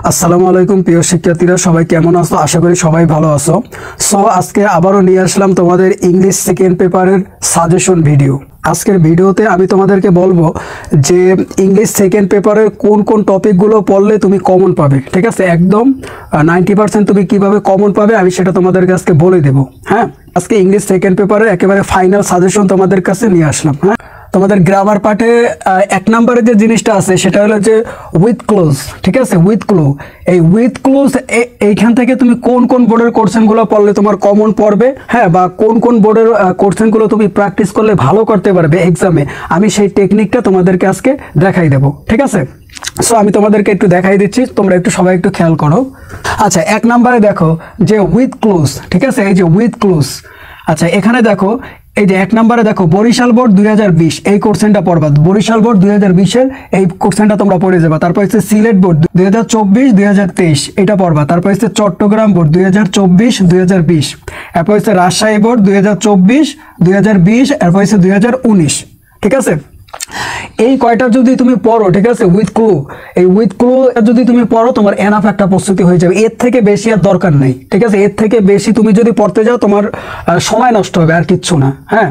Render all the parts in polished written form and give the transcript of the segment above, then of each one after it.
আসসালামু আলাইকুম প্রিয় শিক্ষার্থীরা, সবাই কেমন আছো? আশা করি সবাই ভালো আছো। সো আজকে আবারও নিয়ে আসলাম তোমাদের ইংলিশ সেকেন্ড পেপারের সাজেশন ভিডিও। আজকের ভিডিওতে আমি তোমাদেরকে বলবো যে ইংলিশ সেকেন্ড পেপারের কোন কোন টপিকগুলো পড়লে তুমি কমন পাবে। ঠিক আছে, একদম 90% তুমি কিভাবে কমন পাবে আমি সেটা তোমাদের কাছে বলে দেবো। হ্যাঁ, আজকে ইংলিশ সেকেন্ড পেপারের একেবারে ফাইনাল সাজেশন তোমাদের কাছে নিয়ে আসলাম। হ্যাঁ, তোমাদের গ্রামার পার্টে 1 নম্বরে যে জিনিসটা আছে সেটা হলো যে উইথ ক্লোজ। ঠিক আছে, উইথ ক্লু। এই উইথ ক্লোজ এইখান থেকে তুমি কোন কোন বোর্ডের কোশ্চেনগুলো পড়লে তোমার কমন পড়বে, হ্যাঁ, বা কোন কোন বোর্ডের কোশ্চেনগুলো তুমি প্র্যাকটিস করলে ভালো করতে পারবে এক্সামে, আমি সেই টেকনিকটা তোমাদেরকে আজকে দেখাই দেবো। ঠিক আছে, সো আমি তোমাদেরকে একটু দেখাই দিচ্ছি, তোমরা একটু সবাই একটু খেয়াল করো। আচ্ছা, 1 নম্বরে দেখো যে উইথ ক্লোজ। ঠিক আছে, এই যে উইথ ক্লোজ। আচ্ছা, এখানে দেখো এই যে 1 নম্বরে দেখো বরিশাল বোর্ড 2020 এই কোশ্চেনটা পড়বা। বরিশাল বোর্ড 2020 এর এই কোশ্চেনটা তোমরা পড়ে যাবা। তারপর হচ্ছে সিলেট বোর্ড 2024-2023 এটা পড়বা। তারপর হচ্ছে চট্টগ্রাম বোর্ড 2024-2020, এরপর হচ্ছে রাজশাহী বোর্ড 2024-2020, এরপর হচ্ছে 2019। ঠিক আছে, এই কয়টা যদি তুমি পড়ো, ঠিক আছে, উইথ ক্লু, এই উইথ ক্লু যদি তুমি পড়ো তোমার এনাফ একটা প্রস্তুতি হয়ে যাবে। এর থেকে বেশি আর দরকার নেই। ঠিক আছে, এর থেকে বেশি তুমি যদি পড়তে যাও তোমার সময় নষ্ট হবে, আর কিচ্ছু না। হ্যাঁ,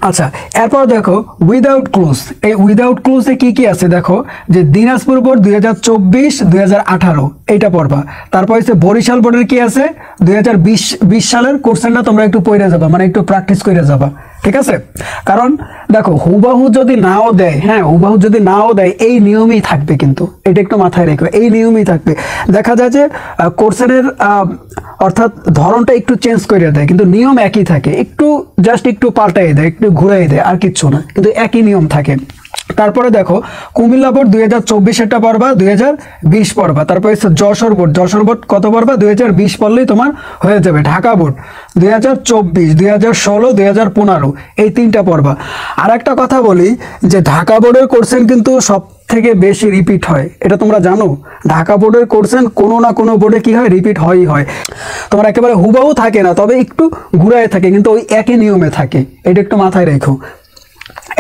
আচ্ছা, এরপর দেখো উইদাউট ক্লুজ। এই উইদাউট ক্লুজে কি কি আছে দেখো, যে দিনাজপুর বোর্ড 2024-2018 এইটা পড়বা। তারপর হচ্ছে বরিশাল বোর্ডের কি আছে 2020 সালের কোশ্চেনটা তোমরা একটু পড়ে যাবা, মানে একটু প্র্যাকটিস করে যাবা। ঠিক আছে, কারণ দেখো হুবাহু যদি নাও দেয়, হ্যাঁ, হুবাহু যদি নাও দেয় এই নিয়মই থাকবে, কিন্তু এটা একটু মাথায় রেখো, এই নিয়মই থাকবে। দেখা যায় যে কোশ্চেনের অর্থাৎ ধরনটা একটু চেঞ্জ করে দেয়, কিন্তু নিয়ম একই থাকে, একটু জাস্ট একটু পাল্টাই দেয়, একটু ঘুরাই দেয়, আর কিচ্ছু না, কিন্তু একই নিয়ম থাকে। তারপরে দেখো কুমিল্লা বোর্ড 2024 এটা পড়বা, 2020 পড়বা। তারপরে যশোর বোর্ড কত পড়বা, 2020 পড়লেই তোমার হয়ে যাবে। ঢাকা বোর্ড 2024, 2016, 2015 এই 3টা পড়বা। আর একটা কথা বলি যে ঢাকা বোর্ডের কোশ্চেন কিন্তু সব থেকে বেশি রিপিট হয়, এটা তোমরা জানো। ঢাকা বোর্ডের কোশ্চেন কোনো না কোনো বোর্ডে কি হয়, রিপিট হয়। তোমার একেবারে হুবাহু থাকে না, তবে একটু ঘুরায় থাকে, কিন্তু ওই একই নিয়মে থাকে, এটা একটু মাথায় রেখো।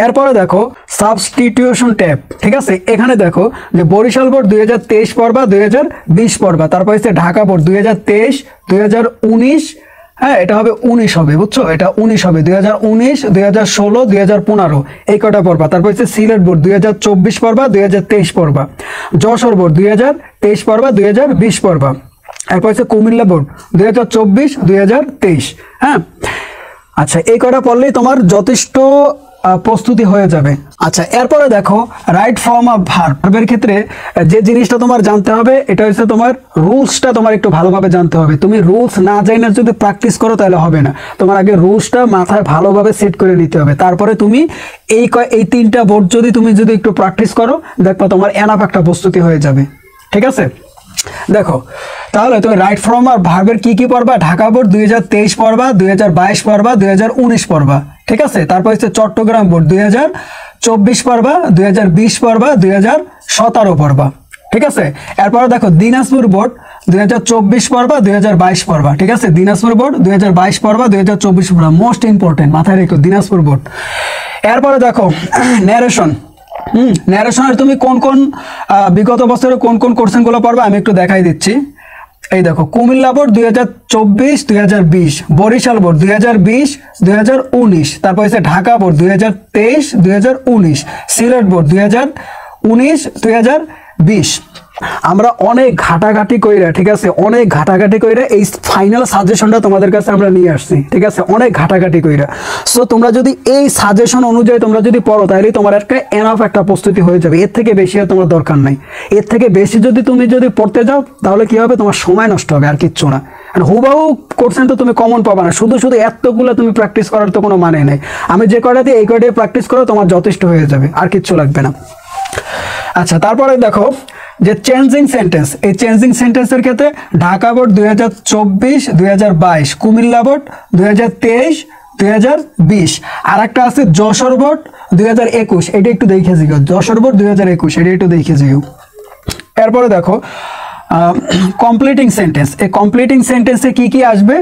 এরপরে দেখো সাবস্টিটিউশন ট্যাব। ঠিক আছে, এখানে দেখো যে বরিশাল বোর্ড 2023 পড়বা, 2020 পড়বা। তারপর হচ্ছে ঢাকা বোর্ড 2023, 2019, হ্যাঁ, এটা হবে 19 হবে, বুঝছো, এটা 19 হবে। 2019, 2016, 2015 এই কটা পড়বা। তারপর হচ্ছে সিলেট বোর্ড 2024 পড়বা, 2023 পড়বা। যশোর বোর্ড 2023 পড়বা, 2020 পড়বা। এরপর হচ্ছে কুমিল্লা বোর্ড 2024, 2023। হ্যাঁ, আচ্ছা, এই কটা পড়লেই তোমার যথেষ্ট প্রস্তুতি হয়ে যাবে। আচ্ছা, এরপরে দেখো রাইট ফর্ম অফ ভার্বের ক্ষেত্রে যে জিনিসটা তোমার জানতে হবে এটা হচ্ছে তোমার রুলসটা তোমার একটু ভালোভাবে জানতে হবে। তুমি রুলস না জানা যদি প্র্যাকটিস করো তাহলে হবে না, তোমার আগে রুলসটা মাথায় ভালোভাবে সেট করে নিতে হবে। তারপরে তুমি এই 3টা বোর্ড তুমি যদি একটু প্র্যাকটিস করো, দেখবা তোমার এনাফ একটা প্রস্তুতি হয়ে যাবে। ঠিক আছে, দেখো তাহলে তুমি রাইট ফর্ম অফ ভার্বের কি কি পড়বা, ঢাকা বোর্ড 2023 পড়বা, 2022 পড়বা, 2019 পড়বা। ঠিক আছে, তারপর হচ্ছে চট্টগ্রাম বোর্ড 2024 পড়বা, 2020 পড়বা, 2017 পড়বা। ঠিক আছে, এরপর দেখো দিনাজপুর বোর্ড 2024 পড়বা, 2022 পড়বা। ঠিক আছে, দিনাজপুর বোর্ড 2022 পড়বা, 2024 পড়বা, মোস্ট ইম্পর্টেন্ট, মাথায় রেখো দিনাজপুর বোর্ড। এরপরে দেখো ন্যারেশন। ন্যারেশনের তুমি কোন কোন বিগত বছরে কোন কোন কোশ্চেনগুলো পড়বা আমি একটু দেখাই দিচ্ছি। এই দেখো কুমিল্লা বোর্ড 2024, 2020, বরিশাল বোর্ড 2020, 2019, তারপর হচ্ছে ঢাকা বোর্ড 2023, 2019, সিলেট বোর্ড 2019, 2020। আমরা অনেক ঘাটাঘাটি কইরা, ঠিক আছে, অনেক ঘাটাঘাটি কইরা এই ফাইনাল সাজেশনটা তোমাদের কাছে আমরা নিয়ে আসছি। ঠিক আছে, অনেক ঘাটাঘাটি কইরা। সো তোমরা যদি এই সাজেশন অনুযায়ী তোমরা যদি পড়ো তাহলে তোমার এনাফ একটা প্রস্তুতি হয়ে যাবে। এর থেকে বেশি আর তোমার দরকার নাই। এর থেকে বেশি তুমি যদি পড়তে যাও তাহলে কি হবে, তোমার সময় নষ্ট হবে, আর কিচ্ছু না। হুবাহু কোশ্চেন তো তুমি কমন পাবা না, শুধু এতগুলো তুমি প্র্যাকটিস করার তো কোনো মানে নেই। আমি যে কয়টা দিয়ে এই কয়টাই প্র্যাকটিস করো তোমার যথেষ্ট হয়ে যাবে, আর কিচ্ছু লাগবে না। আচ্ছা, তারপরে দেখো যে চেঞ্জিং সেন্টেন্স। এই চেঞ্জিং সেন্টেন্সের ক্ষেত্রে ঢাকা বোর্ড 2024, 2022, কুমিল্লা বোর্ড 2023, 2020, আর একটা আছে যশোর বোর্ড 2021, এটা একটু দেখে যাও। যশোর বোর্ড 2021 এটা একটু দেখে যাও। এরপরে দেখো কমপ্লিটিং সেন্টেন্স। এই কমপ্লিটিং সেন্টেন্সে কি কি আসবে,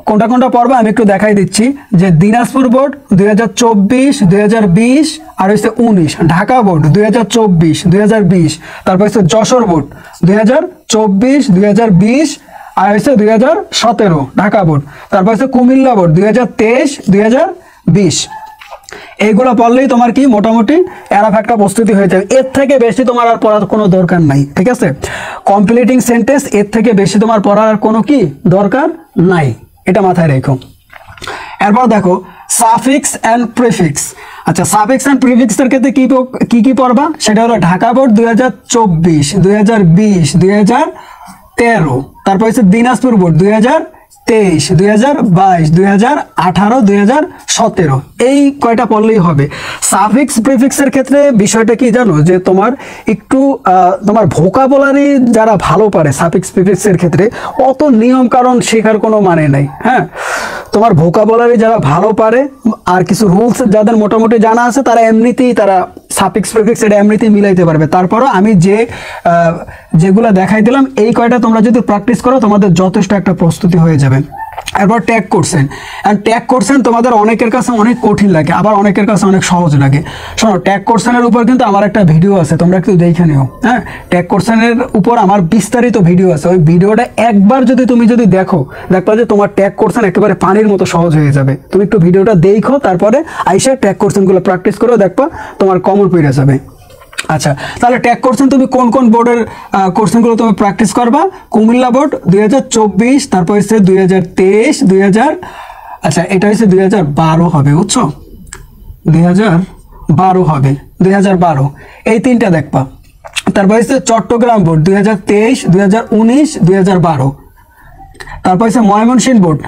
কোনটা কোনটা পড়বা আমি একটু দেখাই দিচ্ছি যে দিনাজপুর বোর্ড 2024 2020 আর হচ্ছে 19, ঢাকা বোর্ড 2024 2020, তারপর হচ্ছে যশোর বোর্ড 2024 2020 আর হচ্ছে 2017 ঢাকা বোর্ড, তারপর হচ্ছে কুমিল্লা বোর্ড 2023 2020। এইগুলো পড়লেই তোমার কি মোটামুটি এরাফ একটা প্রস্তুতি হয়ে যাবে। এর থেকে বেশি তোমার আর পড়ার কোনো দরকার নাই, ঠিক আছে। কমপ্লিটিং সেন্টেন্স, এর থেকে বেশি তোমার পড়ার কোনো কি দরকার নাই, এটা মাথায় রেখো। এরপর দেখো সাফিক্স অ্যান্ড প্রিফিক্স। আচ্ছা, সাফিক্স অ্যান্ড প্রিফিক্সের ক্ষেত্রে কি পড়বা সেটা হলো ঢাকা বোর্ড 2024 2020 2013, তারপর হচ্ছে দিনাজপুর বোর্ড 2023 2022 2018 2017, এই কয়টা পড়লেই হবে। সাফিক্স প্রিফিক্সের ক্ষেত্রে বিষয়টা কি জানো, যে তোমার একটু তোমার ভোকাবুলারি যারা ভালো পারে সাফিক্স প্রিফিক্সের ক্ষেত্রে অত নিয়ম কারণ শেখার কোনো মানে নাই। হ্যাঁ, তোমার ভোকাবুলারি যারা ভালো পারে আর কিছু রুলস যাদের মোটামুটি জানা আছে তারা এমনিতেই তারা সাফিক্স প্রিফিক্স এটা এমনিতেই মিলাইতে পারবে। তারপরও আমি যেগুলো দেখাই দিলাম এই কয়টা তোমরা যদি প্র্যাকটিস করো তোমাদের যথেষ্ট একটা প্রস্তুতি হয়ে যাবে। এরপর tag question, and tag question তোমাদের অনেকের কাছে অনেক কঠিন লাগে, আবার অনেকের কাছে অনেক সহজ লাগে। শোনো, ট্যাগ কোশ্চেনের উপর কিন্তু আমার একটা ভিডিও আছে, তোমরা একটু দেখে নিও। হ্যাঁ, ট্যাগ কোশ্চেনের উপর আমার বিস্তারিত ভিডিও আছে, ওই ভিডিওটা একবার তুমি যদি দেখো, দেখবা যে তোমার ট্যাগ কোশ্চেন একেবারে পানির মতো সহজ হয়ে যাবে। তুমি একটু ভিডিওটা দেখো, তারপরে আইসা ট্যাগ কোশ্চেনগুলো প্র্যাকটিস করো, দেখবা তোমার কমন পেয়ে যাবে। আচ্ছা, তাহলে ট্যাগ কোশ্চেন তুমি কোন কোন বোর্ডের কোশ্চেনগুলো তুমি প্র্যাকটিস করবা? কুমিল্লা বোর্ড 2024, তারপর হচ্ছে 2023 আচ্ছা এটা হচ্ছে 2012 হবে, বুঝছো, 2012 হবে, 2012 এই তিনটা দেখবা। তারপর হচ্ছে চট্টগ্রাম বোর্ড 2023 2019 2012, তারপর হচ্ছে ময়মনসিংহ বোর্ড,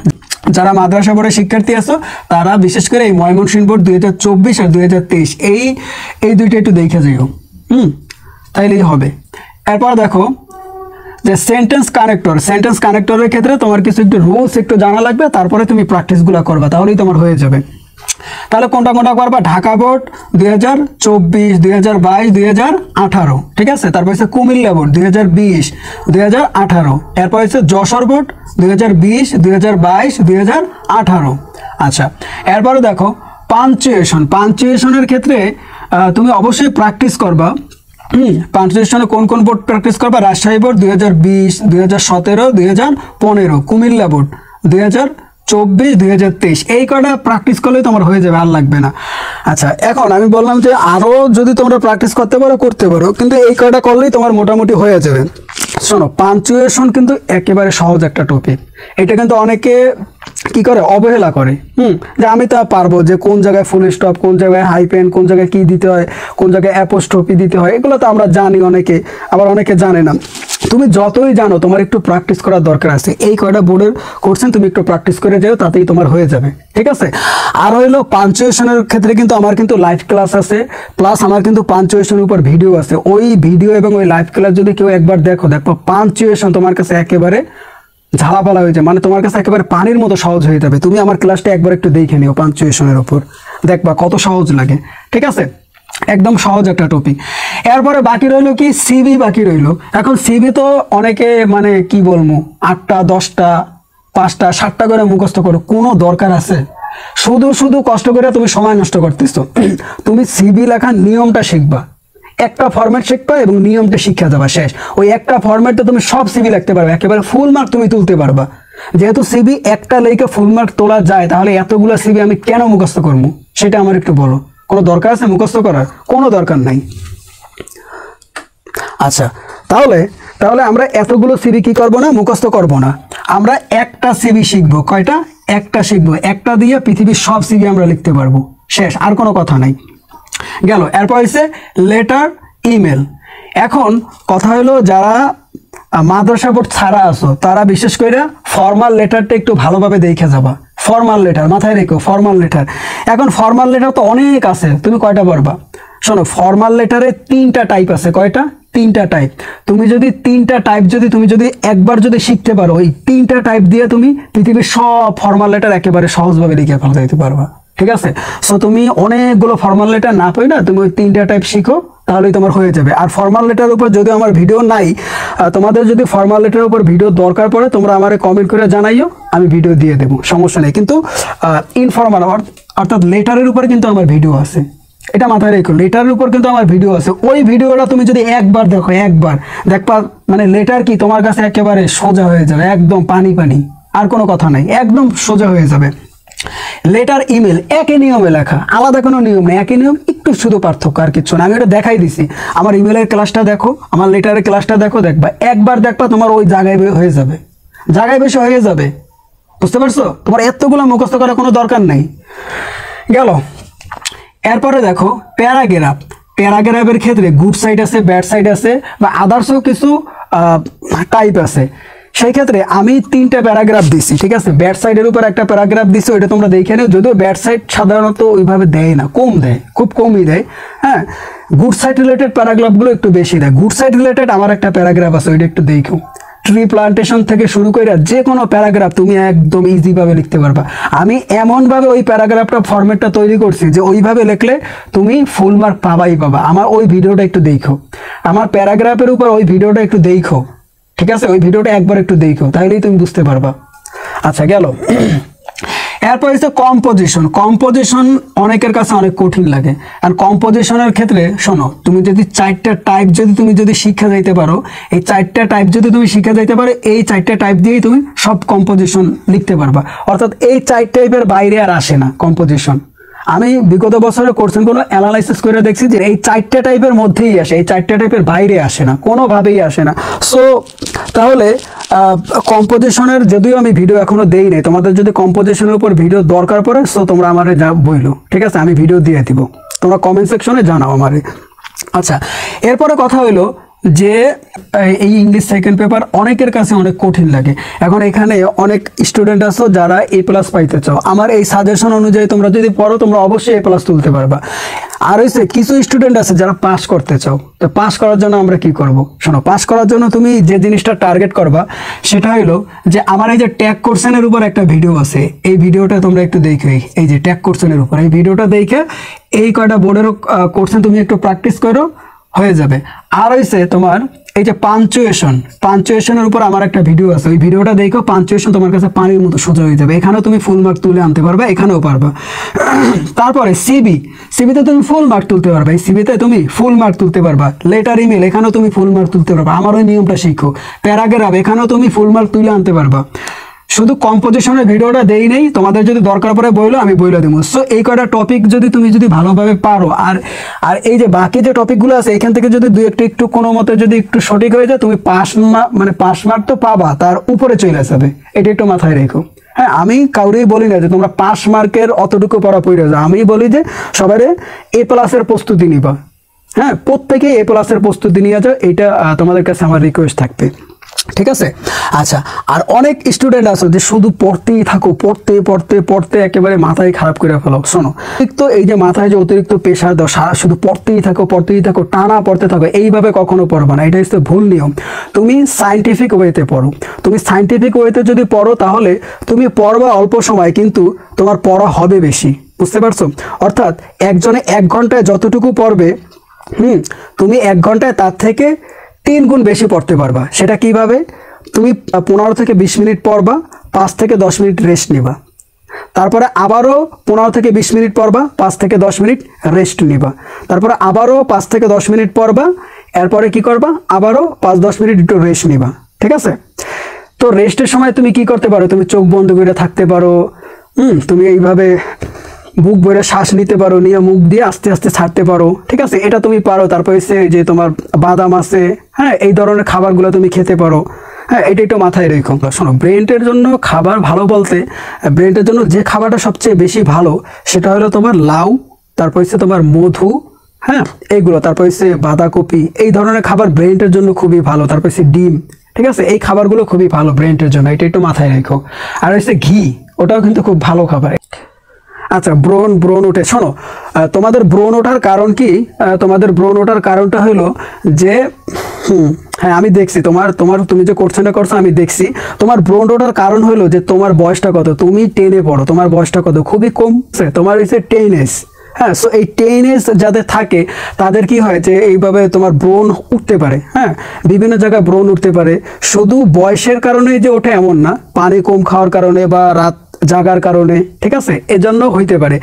যারা মাদ্রাসা বোর্ডের শিক্ষার্থী আছো তারা বিশেষ করে এই ময়মনসিংহ বোর্ড 2024 আর 2023 এই দুইটা একটু দেখে যাইও, তাইলেই হবে। এরপর দেখো যে সেন্টেন্স কানেক্টরের ক্ষেত্রে তোমার কিছু একটু রুলস একটু জানা লাগবে, তারপরে তুমি প্র্যাকটিসগুলো করবা, তাহলেই তোমার হয়ে যাবে। তাহলে কোনটা করবা? ঢাকা বোর্ড 2024 2022 2018, ঠিক আছে। তারপর হচ্ছে কুমিল্লা বোর্ড 2020 2018, এরপর হচ্ছে যশোর বোর্ড 2020 2022 2018। আচ্ছা, এরপরে দেখো পাঞ্চুয়েশনের ক্ষেত্রে তুমি অবশ্যই প্র্যাকটিস করবা। পাঞ্চুয়েশনে কোন কোন বোর্ড প্র্যাকটিস করবা? রাজশাহী বোর্ড 2020 2017 2015, কুমিল্লা বোর্ড 2024 2023, এই কটা প্র্যাকটিস করলেই তোমার হয়ে যাবে, আর লাগবে না। আচ্ছা, এখন আমি বললাম যে আরও যদি তোমরা প্র্যাকটিস করতে পারো, কিন্তু এই কটা করলেই তোমার মোটামুটি হয়ে যাবে। শোনো, পাঞ্চুয়েশন কিন্তু একেবারে সহজ একটা টপিক, এটা কিন্তু অনেকে কি করে অবহেলা করে, যে আমি তা পারবো, যে কোন জায়গায় ফুল স্টপ, কোন জায়গায় হাইপেন, কোন জায়গায় কি দিতে হয়, কোন জায়গায় অ্যাপোস্ট্রফি দিতে হয়, এগুলো তো আমরা জানি অনেকে, আবার অনেকে জানে না। তুমি যতই জানো তোমার একটু প্র্যাকটিস করার দরকার আছে। এই কয়টা বোর্ডের কোশ্চেন তুমি একটু প্র্যাকটিস করে যাও, তাতেই তোমার হয়ে যাবে, ঠিক আছে। আর হইলো পাঞ্চুয়েশনের ক্ষেত্রে কিন্তু আমার কিন্তু লাইভ ক্লাস আছে, প্লাস আমার কিন্তু পাঞ্চুয়েশনের উপর ভিডিও আছে। ওই ভিডিও এবং ওই লাইভ ক্লাস যদি কেউ একবার দেখো পাঞ্চুয়েশন তোমার কাছে একেবারে ঝালাপালা হয়ে যায়, মানে তোমার কাছে একেবারে পানির মতো সহজ হয়ে যাবে। তুমি আমার ক্লাসটা একবার একটু দেখে নিও পাঞ্চুয়েশনের উপর, দেখবা কত সহজ লাগে, ঠিক আছে। একদম সহজ একটা টপিক। এরপরে বাকি রইলো কি? সিভি বাকি রইলো। এখন সিভি তো অনেকে মানে কি বলবো 8টা 10টা 5টা 7টা করে মুখস্থ করো, কোনো দরকার আছে? শুধু কষ্ট করে তুমি সময় নষ্ট করতেছো। তুমি সিভি লেখার নিয়মটা শিখবা, একটা ফরম্যাট শিখবা এবং নিয়মটা শিক্ষা যাবা, শেষ। ওই একটা ফরম্যাটে তুমি সব সিভি লিখতে পারবে, একেবারে ফুল মার্ক তুমি তুলতে পারবা। যেহেতু সিভি একটা লেখে ফুল মার্ক তোলা যায়, তাহলে এতগুলো সিভি আমি কেন মুখস্থ করবো সেটা আমার একটু বলো। কোনো দরকার আছে মুখস্থ করার? কোনো দরকার নাই। আচ্ছা, তাহলে আমরা এতগুলো সিভি কি করবো না, মুখস্থ করবো না, আমরা একটা সিভি শিখবো। কয়টা? একটা শিখবো, একটা দিয়ে পৃথিবীর সব সিভি আমরা লিখতে পারবো, শেষ, আর কোনো কথা নাই। গেল। এরপর হচ্ছে লেটার, ইমেল। এখন কথা হলো যারা মাদ্রাসা বোর্ড ছাড়া আছো তারা বিশেষ করে ফর্মাল লেটারটা একটু ভালোভাবে দেখে যাবা। ফর্মাল লেটার মাথায় রেখো, ফর্মাল লেটার। এখন ফর্মাল লেটার তো অনেক আছে, তুমি কয়টা পারবা? শোনো, ফর্মাল লেটারে 3টা টাইপ আছে। কয়টা? 3টা টাইপ। তুমি যদি 3টা টাইপ তুমি যদি একবার যদি শিখতে পারো, ওই 3টা টাইপ দিয়ে তুমি পৃথিবীর সব ফর্মাল লেটার একেবারে সহজভাবে লিখে ফেলতে পারবা, ঠিক আছে। সো তুমি অনেকগুলো ফর্মাল লেটার না পাই না, তুমি ওই 3টা টাইপ শিখো, তাহলেই তোমার হয়ে যাবে। আর ফর্মাল লেটারের উপর যদি আমার ভিডিও নাই, তোমাদের যদি ফর্মাল লেটারের উপর ভিডিও দরকার পড়ে তোমরা আমারে কমেন্ট করে জানাইও, আমি ভিডিও দিয়ে দেবো, সমস্যা নেই। কিন্তু ইনফর্মাল অর্থাৎ লেটারের উপরে কিন্তু আমার ভিডিও আছে, এটা মাথায় রেখো। লেটারের উপর কিন্তু আমার ভিডিও আছে, ওই ভিডিওটা তুমি যদি একবার দেখো, একবার দেখবা মানে লেটার কি তোমার কাছে একেবারে সোজা হয়ে যাবে, একদম পানি পানি, আর কোনো কথা নাই, একদম সোজা হয়ে যাবে। লেটার ইমেল একই নিয়মে লেখা, আলাদা কোনো নিয়ম নেই, একই নিয়ম, একটু শুধু পার্থক্য, আর কিছু না। আমি এটা দেখাই দিছি, আমার ইমেলের ক্লাসটা দেখো, আমার লেটারের ক্লাসটা দেখো, দেখবা একবার দেখবা তোমার ওই জায়গায় হয়ে যাবে, জায়গায় বেশি হয়ে যাবে, বুঝতে পারছো? তোমার এতগুলো মুখস্থ করার কোনো দরকার নেই। গেল, এরপরে দেখো প্যারাগ্রাফ। প্যারাগ্রাফের ক্ষেত্রে গুড সাইড আছে, ব্যাড সাইড আছে, বা আদার্সও কিছু টাইপ আছে। সেই ক্ষেত্রে আমি 3টা প্যারাগ্রাফ দিছি, ঠিক আছে? ব্যাড সাইডের উপর একটা প্যারাগ্রাফ দিছি, ওইটা তোমরা দেখে নিও। যদিও ব্যাড সাইড সাধারণত ওইভাবে দেয় না, কম দেয়, খুব কমই দেয়। হ্যাঁ, গুড সাইড রিলেটেড প্যারাগ্রাফগুলো একটু বেশি দেয়। গুড সাইড রিলেটেড আমার একটা প্যারাগ্রাফ আছে, ওইটা একটু দেখো। ট্রি প্লান্টেশন থেকে শুরু করে যে কোনো প্যারাগ্রাফ তুমি একদম ইজিভাবে লিখতে পারবা। আমি এমনভাবে ওই প্যারাগ্রাফটা ফরম্যাটটা তৈরি করছি যে ওইভাবে লিখলে তুমি ফুল মার্ক পাবাই পাবা। আমার ওই ভিডিওটা একটু দেখো, আমার প্যারাগ্রাফের উপর ওই ভিডিওটা একটু দেখো, ঠিক আছে? ওই ভিডিওটা একবার একটু দেখো, তাহলেই তুমি বুঝতে পারবা। আচ্ছা, গেল। এরপর হচ্ছে কম্পোজিশন। কম্পোজিশন অনেকের কাছে অনেক কঠিন লাগে। আর কম্পোজিশনের ক্ষেত্রে শোনো, তুমি যদি 4টা টাইপ তুমি যদি শিখে যাইতে পারো, এই 4টা টাইপ যদি তুমি শিখে যাইতে পারো, এই 4টা টাইপ দিয়েই তুমি সব কম্পোজিশন লিখতে পারবা। অর্থাৎ এই 4 টাইপের বাইরে আর আসে না কম্পোজিশন। আমি বিগত বছরে কোশ্চেনগুলো অ্যানালাইসিস করে দেখছি যে এই 4টা টাইপের মধ্যেই আসে, এই 4টা টাইপের বাইরে আসে না, কোনোভাবেই আসে না। সো তাহলে কম্পোজিশনের যদিও আমি ভিডিও এখনো দেই নাই, তোমাদের যদি কম্পোজিশনের উপর ভিডিও দরকার পড়ে সো তোমরা আমারে যা বইলো, ঠিক আছে? আমি ভিডিও দিয়ে দিব, তোমরা কমেন্ট সেকশনে জানাও আমারে। আচ্ছা, এরপরে কথা হইলো যে এই ইংলিশ সেকেন্ড পেপার অনেকের কাছে অনেক কঠিন লাগে। এখন এখানে অনেক স্টুডেন্ট আছো যারা A+ পাইতে চাও, আমার এই সাজেশন অনুযায়ী তোমরা যদি পড়ো তোমরা অবশ্যই A+ তুলতে পারবা। আর হচ্ছে কিছু স্টুডেন্ট আছে যারা পাস করতে চাও, তো পাস করার জন্য আমরা কি করব? শোনো, পাস করার জন্য তুমি যে জিনিসটা টার্গেট করবা সেটা হলো যে আমার এই যে ট্যাগ কোশ্চেনের উপর একটা ভিডিও আছে, এই ভিডিওটা তোমরা একটু দেখো। এই যে ট্যাগ কোশ্চেনের উপর এই ভিডিওটা দেখে এই কয়টা বোর্ডের কোশ্চেন তুমি একটু প্র্যাকটিস করো, হয়ে যাবে। আর হইছে তোমার এই যে পাঞ্চুয়েশনের উপর আমার একটা ভিডিও আছে, ওই ভিডিওটা দেখো, পাঞ্চুয়েশন তোমার কাছে পানির মতো সোজা হয়ে যাবে। এখানেও তুমি ফুল মার্ক তুলে আনতে পারবে, এখানেও পারবা। তারপরে সিবিতে তুমি ফুল মার্ক তুলতে পারবে, এই সিবিতে তুমি ফুল মার্ক তুলতে পারবা। লেটার ইমেল, এখানেও তুমি ফুল মার্ক তুলতে পারবা, আমার ওই নিয়মটা শিখো। প্যারাগ্রাফ, এখানেও তুমি ফুল মার্ক তুলে আনতে পারবা। শুধু কম্পোজিশনের ভিডিওটা দেই নেই, তোমাদের যদি দরকার পড়ে বইলো, আমি বইলে দেবো। সো এই কয়টা টপিক যদি তুমি ভালোভাবে পারো, আর এই যে বাকি যে টপিকগুলো আছে এখান থেকে যদি একটু কোনো মতে যদি একটু সঠিক হয়ে যায়, তুমি পাস মার্ক তো পাবা, তার উপরে চলে যাবে, এটা একটু মাথায় রেখো। হ্যাঁ, আমি কাউরেই বলি না যে তোমরা পাস মার্কের অতটুকু পড়া পড়ে যাও, আমি বলি যে সবারে A+ এর প্রস্তুতি নিবা। হ্যাঁ, প্রত্যেকে A+ এর প্রস্তুতি নিয়ে যাও, এটা তোমাদের কাছে আমার রিকোয়েস্ট থাকবে, ঠিক আছে? আচ্ছা, আর অনেক স্টুডেন্ট আছে যে শুধু পড়তেই থাকো, পড়তে একেবারে মাথায় খারাপ করে ফেলো। শোনো, তো এই যে মাথায় যে অতিরিক্ত প্রেশার দাও, শুধু পড়তেই থাকো, টানা পড়তে থাকো, এইভাবে কখনো পড়বা না, এটা হচ্ছে ভুল নিয়ম। তুমি সায়েন্টিফিক ওয়েতে পড়ো। তুমি সায়েন্টিফিক ওয়েতে যদি পড়ো তাহলে তুমি পড়বা অল্প সময়, কিন্তু তোমার পড়া হবে বেশি, বুঝতে পারছো? অর্থাৎ একজনে 1 ঘন্টায় যতটুকু পড়বে, তুমি 1 ঘন্টায় তার থেকে 3 গুণ বেশি পড়তে পারবা। সেটা কিভাবে? তুমি 15 থেকে 20 মিনিট পড়বা, 5 থেকে 10 মিনিট রেস্ট নিবা, তারপরে আবারও 15 থেকে 20 মিনিট পড়বা, 5 থেকে 10 মিনিট রেস্ট নিবা, তারপরে আবারও 5 থেকে 10 মিনিট পড়বা, এরপরে কি করবা? আবারও 5-10 মিনিট একটু রেস্ট নিবা, ঠিক আছে? তো রেস্টের সময় তুমি কি করতে পারো? তুমি চোখ বন্ধ করে থাকতে পারো, তুমি এইভাবে বুক ভরে শ্বাস নিতে পারো, নিয়ে মুখ দিয়ে আস্তে আস্তে ছাড়তে পারো, ঠিক আছে? এটা তুমি পারো। তারপর হচ্ছে যে তোমার বাদাম আছে, হ্যাঁ, এই ধরনের খাবারগুলো তুমি খেতে পারো। হ্যাঁ, এটা একটু মাথায় রেখো। শোনো, ব্রেনের জন্য খাবার ভালো বলতে, ব্রেনের জন্য যে খাবারটা সবচেয়ে বেশি ভালো সেটা হলো তোমার লাউ, তারপর হচ্ছে তোমার মধু, হ্যাঁ, এইগুলো, তারপর হচ্ছে বাঁধাকপি, এই ধরনের খাবার ব্রেনের জন্য খুবই ভালো। তারপর হচ্ছে ডিম, ঠিক আছে? এই খাবারগুলো খুবই ভালো ব্রেনের জন্য, এটা একটু মাথায় রেখো। আর হচ্ছে ঘি, ওটাও কিন্তু খুব ভালো খাবার। আচ্ছা, ব্রণ ওঠে। শোনো, তোমাদের ব্রণ ওঠার কারণ কি? তোমাদের ব্রণ ওঠার কারণটা হলো যে হ্যাঁ, আমি দেখছি তুমি যে কোশ্চেনটা করছো, আমি দেখছি তোমার ব্রণ ওঠার কারণ হলো যে তোমার বয়সটা কত, তুমি 10-এ পড়ো, তোমার বয়সটা কত? খুবই কম, তোমার হচ্ছে 10 এজ, হ্যাঁ, সো এই টেনেজ যাদের থাকে তাদের কি হয় যে এইভাবে তোমার ব্রণ উঠতে পারে। হ্যাঁ, বিভিন্ন জায়গায় ব্রণ উঠতে পারে, শুধু বয়সের কারণে যে ওঠে এমন না, পানি কম খাওয়ার কারণে বা রাত জাগার কারণে, ঠিক আছে, এজন্য হইতে পারে।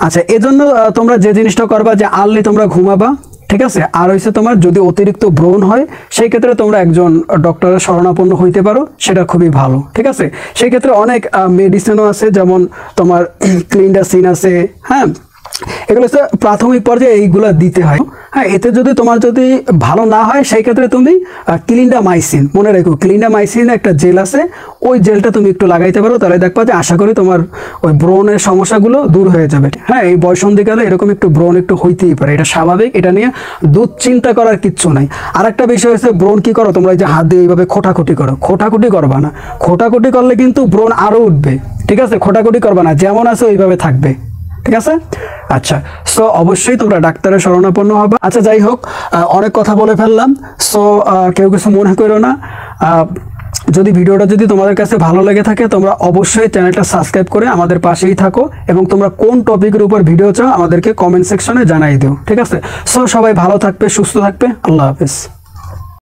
আচ্ছা, এজন্য তোমরা যে জিনিসটা করবা যে আর্লি তোমরা ঘুমাবা, ঠিক আছে। আর হচ্ছে তোমার যদি অতিরিক্ত ব্রণ হয় সেই ক্ষেত্রে তোমরা একজন ডক্টরের শরণাপন্ন হইতে পারো, সেটা খুবই ভালো, ঠিক আছে। সেই ক্ষেত্রে অনেক মেডিসিনও আছে, যেমন তোমার ক্লিন্ডাসিন আছে। হ্যাঁ, এগুলো হচ্ছে প্রাথমিক পর্যায়ে এইগুলো দিতে হয়। হ্যাঁ, এতে যদি তোমার যদি ভালো না হয় সেই ক্ষেত্রে তুমি ক্লিন্ডামাইসিন, মনে রেখো ক্লিন্ডামাইসিন একটা জেল আছে, ওই জেলটা তুমি একটু লাগাইতে পারো, তাহলে দেখবা যে আশা করি তোমার ওই ব্রণের সমস্যাগুলো দূর হয়ে যাবে। হ্যাঁ, এই বয়সন্ধিকালে এরকম একটু ব্রণ একটু হইতেই পারে, এটা স্বাভাবিক, এটা নিয়ে দুশ্চিন্তা করার কিচ্ছু নাই। আর একটা বিষয় হচ্ছে ব্রণ কি করো তোমরা, যে হাত দিয়ে এইভাবে খোটাখুটি করো, খোটাখুটি করবা না। খোটাখুটি করলে কিন্তু ব্রণ আরও উঠবে, ঠিক আছে। খোটাখুটি করবা না, যেমন আছে ওইভাবে থাকবে, ঠিক আছে। আচ্ছা, সো অবশ্যই তোমরা ডাক্তারের শরণাপন্ন হবে। আচ্ছা, যাই হোক, অনেক কথা বলে ফেললাম, সো কেউ কিছু মনে করো না। যদি ভিডিওটা যদি তোমাদের কাছে ভালো লেগে থাকে তোমরা অবশ্যই চ্যানেলটা সাবস্ক্রাইব করে আমাদের পাশেই থাকো, এবং তোমরা কোন টপিকের উপর ভিডিও চাও আমাদেরকে কমেন্ট সেকশনে জানাই দিও, ঠিক আছে। সো সবাই ভালো থাকবে, সুস্থ থাকবে, আল্লাহ হাফেজ।